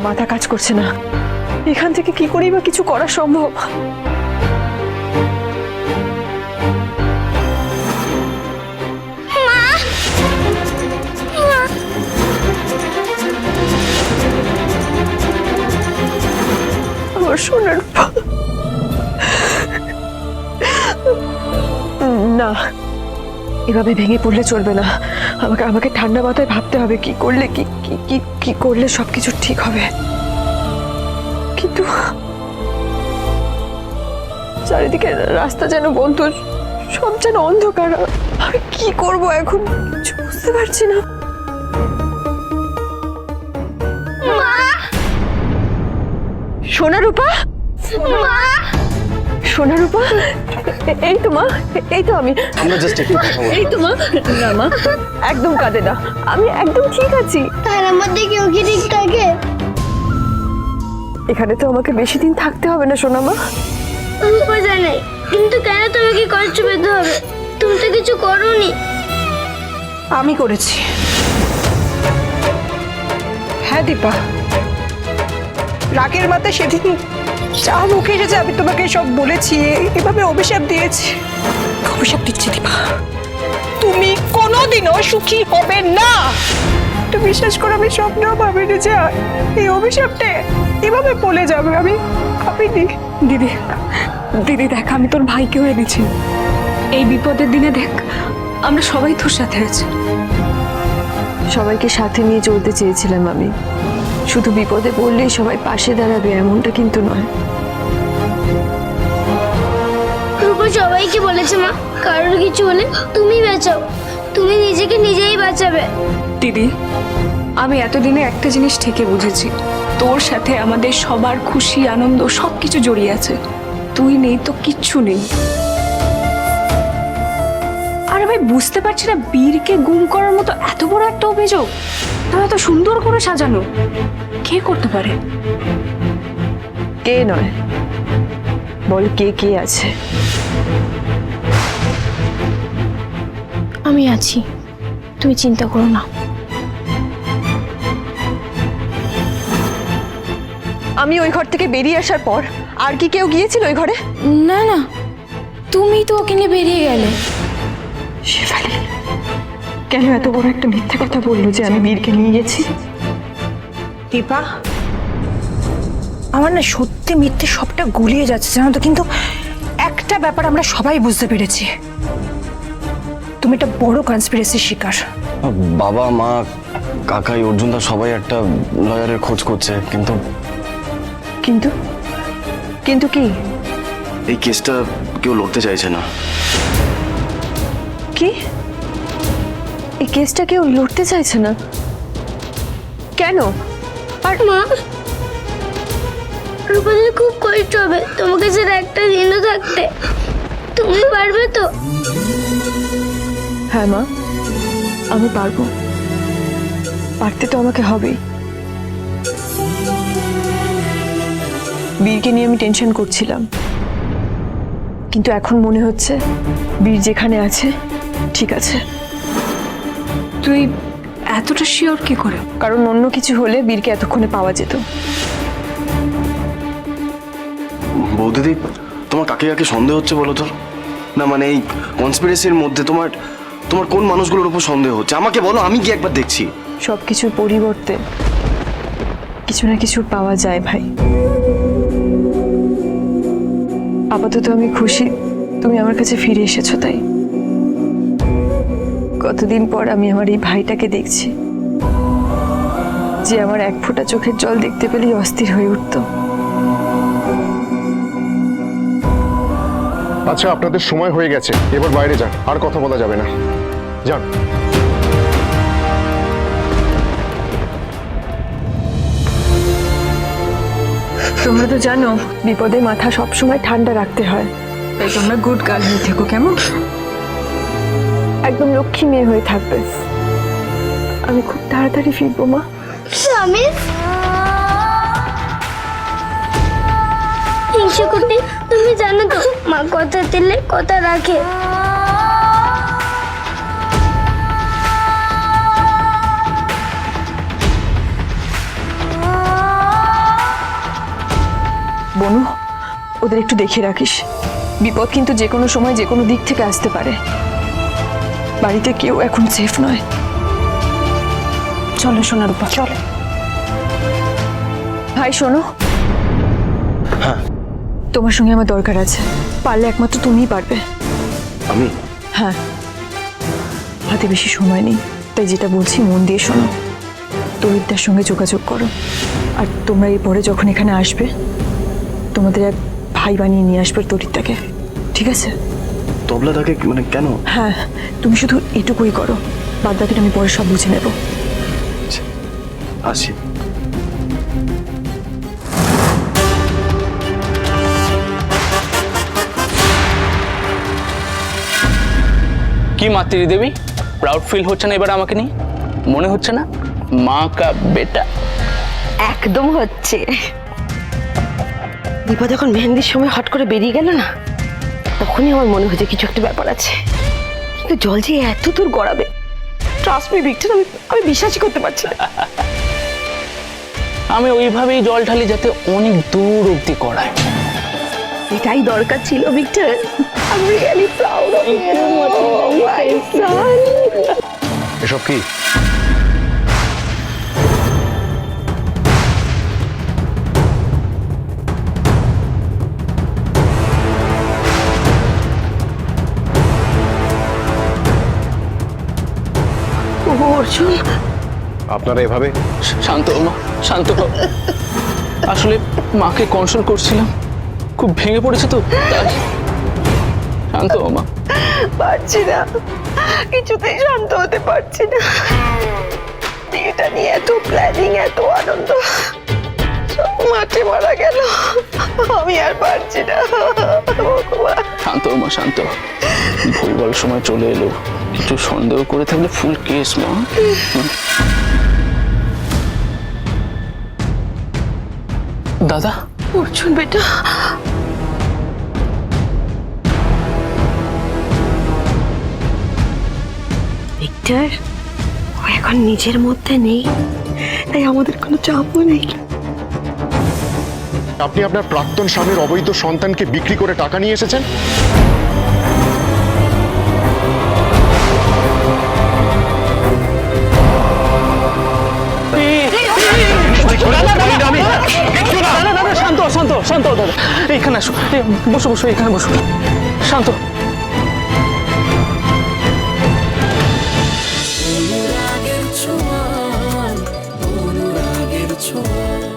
মাথা কাজ করছে না, এখান থেকে কি করেই বা কিছু করা সম্ভব। আমার সোনার রূপা। না, এভাবে ভেঙে পড়লে চলবে না। আমাকে আমাকে ঠান্ডা মাথায় ভাবতে হবে কি করলে কি করলে সবকিছু ঠিক হবে। কিন্তু চারিদিকে রাস্তা যেন বন্ধ, সব যেন অন্ধকার। আমি কি করব এখন কিছু বুঝতে পারছি না। সোনা রূপা, সোনা রূপা, এই তো মা, এই তো আমি। আমরা জাস্ট একটু কথা বলবো। এই তো মা। না মা, একদম কাঁদে না, আমি একদম ঠিক আছি। তার মধ্যে কেউ কি ঠিক থাকে? এখানে তো আমাকে বেশি দিন থাকতে হবে না সোনা মা। রূপা জানে, কিন্তু কেন তোমাকে কষ্ট পেতে হবে? তুমি তো কিছু করোনি। আমি করেছি। হ্যাঁ দীপা, রাগের মাথায় সেদিন যা মুখে এসেছে আমি তোমাকে সব বলেছি, এভাবে অভিশাপ দিয়েছি। অভিশাপ দিচ্ছি দীপা, তুমি কোনোদিনও সুখী হবে না। একটু বিশ্বাস করো, আমি স্বপ্নেও ভাবিনি যে এই অভিশাপটা এভাবে বলে যাবে। আমি ভাবিনি। দিদি, দিদি দেখ, আমি তোর ভাইকে হয়ে দিচ্ছি। এই বিপদের দিনে দেখ, আমরা সবাই তোর সাথে আছি। সবাইকে সাথে নিয়ে চলতে চেয়েছিলাম আমি, শুধু বিপদে পড়লেই সবাই পাশে দাঁড়াবে এমনটা কিন্তু নয়। রূপা সবাইকে বলেছে মা, কারোর কিছু হলে তুমি বাঁচাও, তুমি নিজেকে নিজেই বাঁচাবে। দিদি, আমি এতদিনে একটা জিনিস ঠিকই বুঝেছি, তোর সাথে আমাদের সবার খুশি আনন্দ সবকিছু জড়িয়ে আছে। তুই নেই তো কিচ্ছু নেই। আর আমি বুঝতে পারছি না, বীরকে গুম করার মতো এত বড় একটা অভিযোগ তারা এত সুন্দর করে সাজানো কে করতে পারে? কে নয়, বল কে কে আছে? আমি আছি, তুমি চিন্তা করো না। আমি ওই ঘর থেকে বেরিয়ে আসার পর আর কি কেউ গিয়েছিল ওই ঘরে? না না, তুমি তো ওকে নিয়ে বেরিয়ে গেলে। শেফালি কেন এত বড় একটা মিথ্যে কথা বললো যে আমি বীরকে নিয়ে গেছি? দীপা, আমার না সত্যি মিথ্যে সবটা গুলিয়ে যাচ্ছে জানো তো, কিন্তু একটা ব্যাপার আমরা সবাই বুঝতে পেরেছি, তুমি একটা বড় কনস্পিরেসির শিকার। বাবা, মা, কাকাই, অর্জুনদা সবাই একটা লয়ারের খোঁজ করছে, কিন্তু কিন্তু কিন্তু কি? এই কেসটা কেউ লড়তে চাইছে না। কি? এই কেসটা কেউ লড়তে চাইছে না কেন? আর মা, রূপাদের খুব কষ্ট হবে তোমাকে ছাড়া একটা দিনও থাকতে। তুমি পারবে তো? হ্যাঁ মা, আমি পারবো। পারতে তো আমাকে হবেই। বীরকে নিয়ে আমি টেনশন করছিলাম, কিন্তু এখন মনে হচ্ছে বীর যেখানে আছে ঠিক আছে। তুই এতটা শিওর কি করে? কারণ অন্য কিছু হলে বীরকে এতক্ষণে পাওয়া যেত। বৌদিদি, তোমার কাকে কাকে সন্দেহ হচ্ছে বলো তো? না মানে এই কনস্পিরেসির মধ্যে তোমার তোমার কোন মানুষগুলোর উপর সন্দেহ হচ্ছে আমাকে বলো, আমি কি একবার দেখছি। সবকিছুর পরিবর্তে কিছু না কিছু পাওয়া যায় ভাই। আপাতত আমি খুশি তুমি আমার কাছে ফিরে এসেছো, তাই কতদিন পর আমি আমার এই ভাইটাকে দেখছি, যে আমার এক ফোঁটা চোখের জল দেখতে পেলেই অস্থির হয়ে উঠতো। আচ্ছা, আপনাদের সময় হয়ে গেছে, এবার বাইরে যান, আর কথা বলা যাবে না, যান। তোমরা তো জানো বিপদে মাথা সবসময় ঠান্ডা রাখতে হয়, তাই তোমরা গুড গার্ল হয়ে থেকো, কেমন? একদম লক্ষ্মী মেয়ে হয়ে থাকবে। আমি খুব তাড়াতাড়ি ফিরবো মা। স্বামী, হিংসুকুটি, তুমি জানো তো মা কথা দিলে কথা রাখে। বনু, ওদের একটু দেখে রাখিস। বিপদ কিন্তু যে কোনো সময় যে কোনো দিক থেকে আসতে পারে। বাড়িতে কেউ এখন সেফ নয়। চলো সোনারূপা, চলো। ভাই শোনো, তোমার সঙ্গে আমার দরকার আছে। পারলে একমাত্র তুমিই পারবে। আমি? হ্যাঁ, হাতে বেশি সময় নেই, তাই যেটা বলছি মন দিয়ে শোনো। তরিতদার সঙ্গে যোগাযোগ করো, আর তোমরা এই পরে যখন এখানে আসবে তোমাদের এক ভাই বানিয়ে নিয়ে আসবে তরিতদাকে, ঠিক আছে? তবলা তাকে মানে কেন? হ্যাঁ, তুমি শুধু এটুকুই করো, বাদ বাকিটা আমি পরে সব বুঝে নেব। আসি। কি মাতৃ দেবী, প্রাউড ফিল হচ্ছে না এবার আমাকে নিয়ে? মনে হচ্ছে না মা কা বেটা? একদম হচ্ছে। দীপা যখন মেহেন্দির সময় হট করে বেরিয়ে গেল না, তখনই আমার মনে হচ্ছে কিছু একটা ব্যাপার আছে। কিন্তু জল যে এত দূর গড়াবে, ট্রাস্ট মি ভিক্টর, আমি বিশ্বাসই করতে পারছি না। আমি ওইভাবেই জল ঢালি যাতে অনেক দূর অব্দি করায়। এটাই দরকার ছিল ভিক্টর। আমি really proud of you my son. এসব কি? অর্জুন, আপনারা এভাবে? শান্ত হও মা, শান্ত হও। আসলে মাকে কনসোল করছিলাম, খুব ভেঙে পড়েছে তো তাই। শান্ত হও মা। পারছি না, কিছুতেই শান্ত হতে পারছি না। এটা নিয়ে এত প্ল্যানিং, এত আনন্দ, সব মাঠে মারা গেল। আমি আর পারছি না। ভগবান। শান্ত হও মা, শান্ত হও। ভুলভাল সময় চলে এলো, কিছু সন্দেহ করে থাকলে ফুল কেস মা। দাদা, অর্জুন বেটা, ভিক্টর, ও এখন নিজের মধ্যে নেই, তাই আমাদের কোনো চাপও নেই। আপনি আপনার প্রাক্তন স্বামীর অবৈধ সন্তানকে বিক্রি করে টাকা নিয়ে এসেছেন? শান্ত শান্ত শান্ত দাদা, এইখানে আসো, বসো বসো, এখানে বসো, শান্ত। অনুরাগের ছোঁয়া, অনুরাগের ছোঁয়া।